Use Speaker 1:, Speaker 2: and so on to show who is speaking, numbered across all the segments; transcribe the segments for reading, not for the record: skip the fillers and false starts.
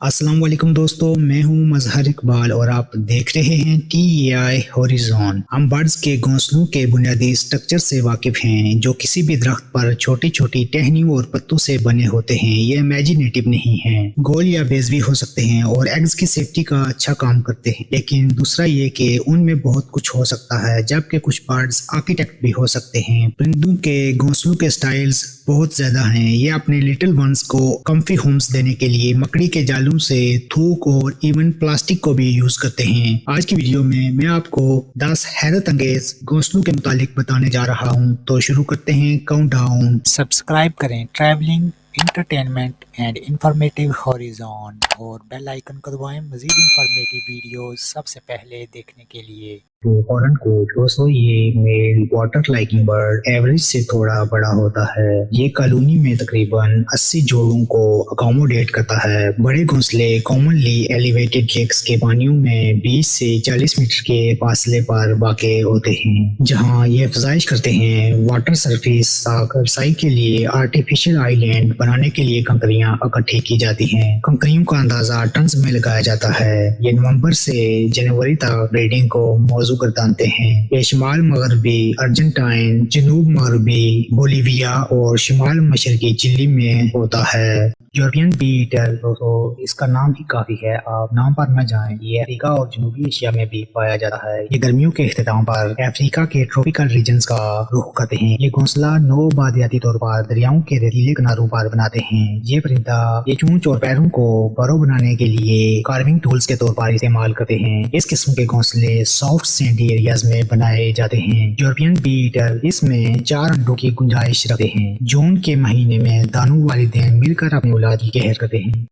Speaker 1: अस्सलाम वालेकुम दोस्तों, मैं हूं मजहर इकबाल और आप देख रहे हैं TEI हॉरिजॉन। हम बर्ड्स के घोंसलों के बुनियादी स्ट्रक्चर से वाकिफ हैं, जो किसी भी दरख्त पर छोटी छोटी टहनियों और पत्तों से बने होते हैं। ये इमेजिनेटिव नहीं हैं, गोल या बेज़वी हो सकते हैं और एग्स की सेफ्टी का अच्छा काम करते हैं। लेकिन दूसरा ये कि उनमें बहुत कुछ हो सकता है, जबकि कुछ बर्ड्स आर्किटेक्ट भी हो सकते हैं। परिंदों के घोंसलों के स्टाइल्स बहुत ज्यादा हैं। ये अपने लिटिल वंस को कम्फी होम्स देने के लिए मकड़ी के जालों से, थूक और इवन प्लास्टिक को भी यूज करते हैं। आज की वीडियो में मैं आपको 10 हैरत अंगेज घोंसलों के मुतालिक बताने जा रहा हूं। तो शुरू करते हैं काउंटडाउन।
Speaker 2: सब्सक्राइब करें travelling entertainment and informative horizon और बेल आइकन को दबाएं मजीद इंफॉर्मेटिव वीडियोस सबसे पहले देखने के लिए।
Speaker 1: तो हॉर्न को दोस्तों, ये male water liking bird average से थोड़ा बड़ा होता है। ये कॉलोनी में तकरीबन 80 जोड़ों को अकोमोडेट करता है। बड़े घोंसले कॉमनली एलिवेटेड लेक्स के पानियों में 20 से 40 मीटर के फासले पर वाक़ होते हैं, जहां ये फजाइश करते हैं। वाटर सरफेस साख रसाई के लिए आर्टिफिशियल आइलैंड बनाने के लिए कंकरियां इकट्ठी की जाती हैं। कंकरियों का अंदाजा टन्स में लगाया जाता है। ये नवंबर से जनवरी तक ब्रीडिंग को मौजू गर्दानते हैं। ये शिमाल मगरबी अर्जेंटाइन, जनूब मगरबी बोलीविया और शिमाल मशरकी चिली में होता है। यूरोपियन बीटल दोस्तों, इसका नाम ही काफी है, आप नाम पर न जाएं। ये अफ्रीका और जनूबी एशिया में भी पाया जाता है। ये गर्मियों के इख्तिताम पर अफ्रीका के ट्रॉपिकल रीजन्स का रुख करते हैं। ये घोंसला नौबादियाती तौर पर दरियाओं के रेतीले किनारों पर बनाते हैं। ये परिंदा ये चोंच और पैरों को बरो बनाने के लिए कार्विंग टूल्स के तौर पर इस्तेमाल करते हैं। इस किस्म के घोंसले सॉफ्ट सैंडी एरियाज में बनाए जाते हैं। यूरोपियन बीटल इसमें 4 अंडों की गुंजाइश रखते हैं। जून के महीने में दानू वालिदैन मिलकर अपनी औलाद की कहर करते हैं।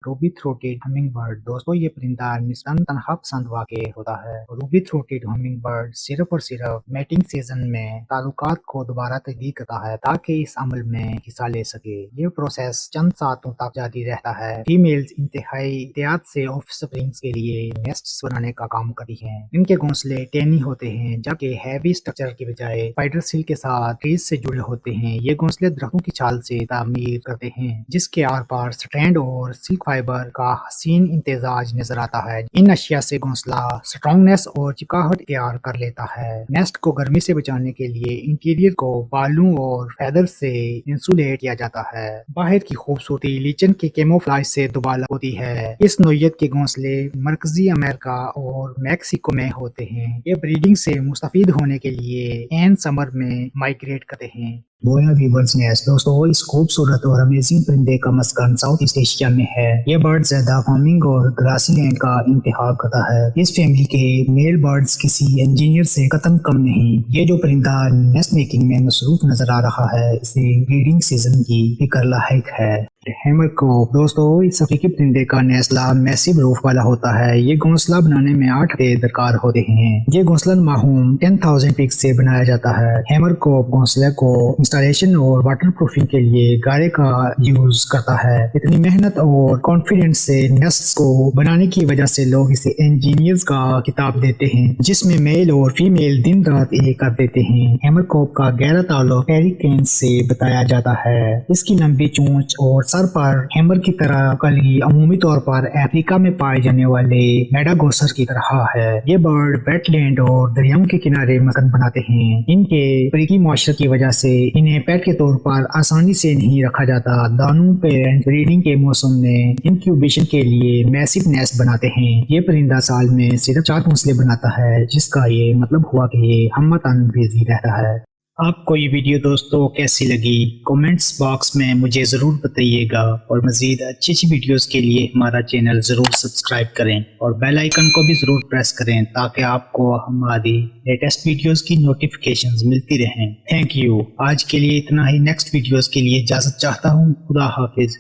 Speaker 1: रूबी थ्रोटेड हमिंग बर्ड दोस्तों, ये परिंदा निस्बतन तनहा पसंद वाक़ होता है। रूबी थ्रोटेड हमिंग बर्ड सिर्फ और सिर्फ मैटिंग सीजन में ताल्लुकात को दोबारा तजदीद करता है ताकि इस अमल में हिस्सा ले सके। ये प्रोसेस चंद सातों तक जारी रहता है। फीमेल्स इंतहाई एहतियात से ऑफ स्प्रिंग्स के लिए नेस्ट्स बनाने का काम करती हैं। इनके घोंसले टेनी होते हैं, जबकि हैवी स्ट्रक्चर के बजाय स्पाइडर सिल्क के साथ ट्रीज से जुड़े होते हैं। ये घोंसले दरख्तों की छाल से तामीर करते हैं, जिसके आर पार स्ट्रैंड और सिल्क फाइबर का हसीन इम्तिजाज नजर आता है। इन अशिया से घोंसला स्ट्रॉन्गनेस और चिपकाहट तैयार कर लेता है। नेस्ट को गर्मी से बचाने के लिए इंटीरियर को बालों और फेदर से इंसुलेट किया जाता है। बाहर की खूबसूरती लीचन के कैमोफ्लेज से दुबाला होती है। इस नौइयत के घोंसले मरकजी अमेरिका और मैक्सिको में होते हैं। ये ब्रीडिंग से मुस्तफीद होने के लिए एंड समर में माइग्रेट करते हैं। बोया वीवर्स नेस्ट दोस्तों, इस खूबसूरत और अमेजिंग परिंदे का मस्कन साउथ ईस्ट एशिया में है। ये बर्ड ज्यादा फार्मिंग और ग्रासी लैंड का इंतखाब करता है। इस फैमिली के मेल बर्ड्स किसी इंजीनियर से कतई कम नहीं। ये जो परिंदा नेस्ट मेकिंग में मसरूफ नजर आ रहा है, इसे ब्रीडिंग सीजन की फिक्र लायक है। हैमरकॉक दोस्तों, इस अफ्रीकी परिंदे का नेस्ला मैसिव रूफ वाला होता है। ये घोंसला बनाने में 8 हफ्ते दरकार होते हैं। ये घोंसला माहूम 10,000 पिक्स से बनाया जाता है। हैमरकॉक घोंसले को इंस्टॉलेशन और वाटर प्रूफिंग के लिए गारे का यूज करता है। इतनी मेहनत और कॉन्फिडेंस से नेस्ट्स को बनाने की वजह से लोग इसे इंजीनियर्स का किताब देते हैं, जिसमें मेल और फीमेल दिन रात एक कर देते हैं। हैमरकॉक का गहरा ताल्लुक पेरिकेन्स से बताया जाता है। इसकी लंबी चोंच और सर पर हैमर की तरह कली अमूमी तौर पर अफ्रीका में पाए जाने वाले मेडागोसर की तरह है। ये बर्ड वेटलैंड और दरियाओं के किनारे मकान बनाते हैं। इनके अफ्रीकी मुआशरे की वजह से इन्हें पेट के तौर पर आसानी से नहीं रखा जाता। दानू पेरेंट ब्रीडिंग के मौसम में इंक्यूबेशन के लिए मैसिव नेस्ट बनाते हैं। ये परिंदा साल में सिर्फ 4 घोंसले बनाता है, जिसका ये मतलब हुआ कि ये हमतन बिजी रहता है। آپ کو یہ ویڈیو دوستوں کیسی لگی کومنٹس باکس میں مجھے ضرور بتائیے گا، اور مزید اچھی ویڈیوز کے لیے ہمارا چینل ضرور سبسکرائب کریں اور بیل آئیکن کو بھی ضرور پریس کریں تاکہ آپ کو ہماری لیٹسٹ ویڈیوز کی نوٹیفیکیشنز ملتی رہیں۔ Thank you. آج کے لیے اتنا ہی، نیکسٹ ویڈیوز کے لیے اجازت چاہتا ہوں۔ خدا حافظ۔